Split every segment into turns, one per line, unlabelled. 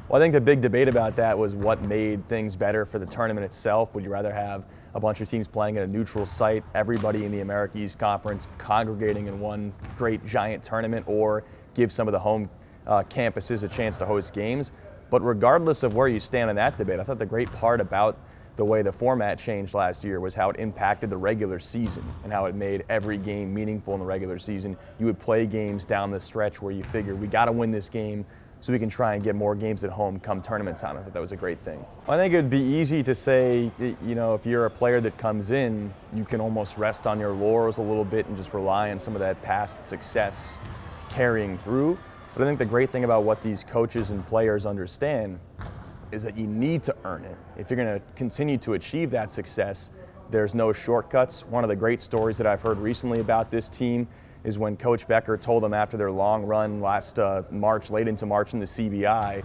Well, I think the big debate about that was what made things better for the tournament itself. Would you rather have a bunch of teams playing at a neutral site, everybody in the America East Conference congregating in one great giant tournament, or give some of the home campuses a chance to host games? But regardless of where you stand in that debate, I thought the great part about the way the format changed last year was how it impacted the regular season and how it made every game meaningful in the regular season. You would play games down the stretch where you figure we got to win this game so we can try and get more games at home come tournament time. I thought that was a great thing. I think it would be easy to say, you know, if you're a player that comes in, you can almost rest on your laurels a little bit and just rely on some of that past success carrying through. But I think the great thing about what these coaches and players understand is that you need to earn it. If you're going to continue to achieve that success, there's no shortcuts. One of the great stories that I've heard recently about this team is when Coach Becker told them after their long run last March, late into March in the CBI,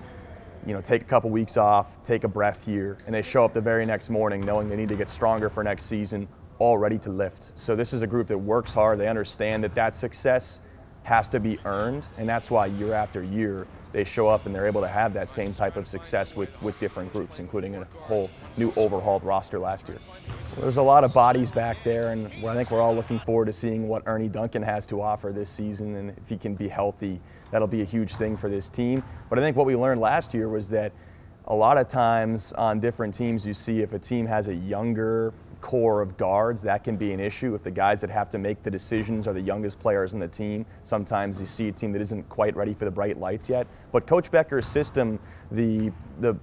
you know, take a couple weeks off, take a breath here, and they show up the very next morning knowing they need to get stronger for next season, all ready to lift. So this is a group that works hard. They understand that that success has to be earned, and that's why year after year they show up and they're able to have that same type of success with different groups, including a whole new overhauled roster last year. So there's a lot of bodies back there, and I think we're all looking forward to seeing what Ernie Duncan has to offer this season, and if he can be healthy, that'll be a huge thing for this team. But I think what we learned last year was that a lot of times on different teams you see if a team has a younger core of guards, that can be an issue. If the guys that have to make the decisions are the youngest players in the team, sometimes you see a team that isn't quite ready for the bright lights yet. But Coach Becker's system, the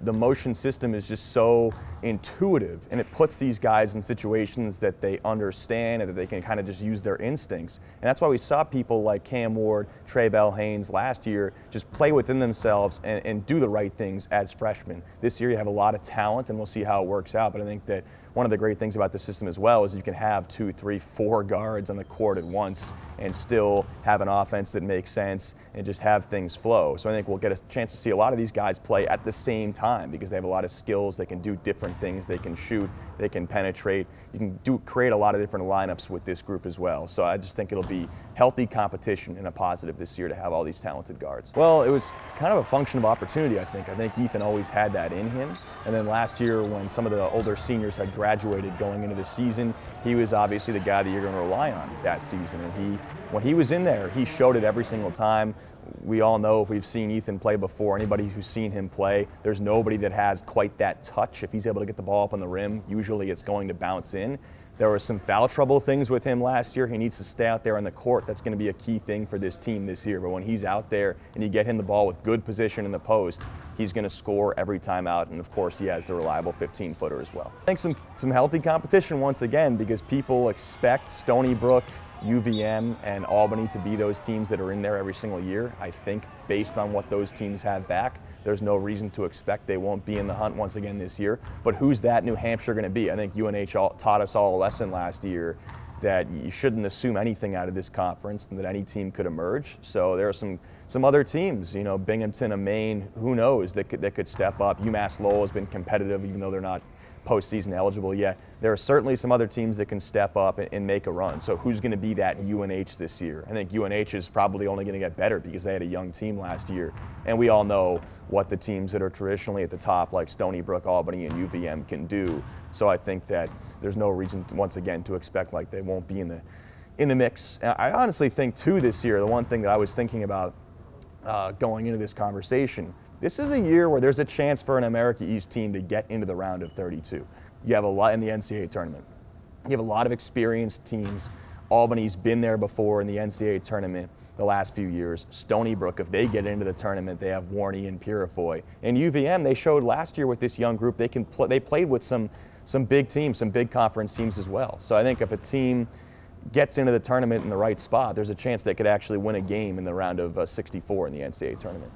motion system is just so intuitive, and it puts these guys in situations that they understand and that they can kind of just use their instincts. And that's why we saw people like Cam Ward, Trey Bell Haynes last year just play within themselves and do the right things as freshmen. This year you have a lot of talent, and we'll see how it works out. But I think that one of the great things about the system as well is you can have 2, 3, 4 guards on the court at once and still have an offense that makes sense and just have things flow. So I think we'll get a chance to see a lot of these guys play at the same time because they have a lot of skills. They can do different things. They can shoot. They can penetrate. You can create a lot of different lineups with this group as well. So I just think it'll be healthy competition and a positive this year to have all these talented guards. Well, it was kind of a function of opportunity, I think. I think Ethan always had that in him. And then last year when some of the older seniors had graduated going into the season, he was obviously the guy that you're going to rely on that season. And when he was in there, he showed it every single time. We all know, if we've seen Ethan play before, anybody who's seen him play, there's nobody that has quite that touch. If he's able to get the ball up on the rim, usually it's going to bounce in. There were some foul trouble things with him last year. He needs to stay out there on the court. That's going to be a key thing for this team this year. But when he's out there and you get him the ball with good position in the post, he's going to score every time out. And of course, he has the reliable 15-footer as well. I think some healthy competition once again, because people expect Stony Brook, UVM, and Albany to be those teams that are in there every single year. I think based on what those teams have back, there's no reason to expect they won't be in the hunt once again this year. But who's that New Hampshire going to be? I think UNH taught us all a lesson last year that you shouldn't assume anything out of this conference and that any team could emerge. So there are some other teams, you know, Binghamton and Maine, who knows, that could step up. UMass Lowell has been competitive even though they're not postseason eligible yet. There are certainly some other teams that can step up and make a run. So who's going to be that UNH this year? I think UNH is probably only going to get better because they had a young team last year. And we all know what the teams that are traditionally at the top, like Stony Brook, Albany, and UVM, can do. So I think that there's no reason, once again, to expect like they won't be in the mix. I honestly think, too, this year, the one thing that I was thinking about going into this conversation, this is a year where there's a chance for an America East team to get into the round of 32. You have a lot in the NCAA tournament. You have a lot of experienced teams. Albany's been there before in the NCAA tournament the last few years. Stony Brook, if they get into the tournament, they have Warney and Purifoy. And UVM, they showed last year with this young group, they played with some big teams, some big conference teams as well. So I think if a team gets into the tournament in the right spot, there's a chance they could actually win a game in the round of 64 in the NCAA tournament.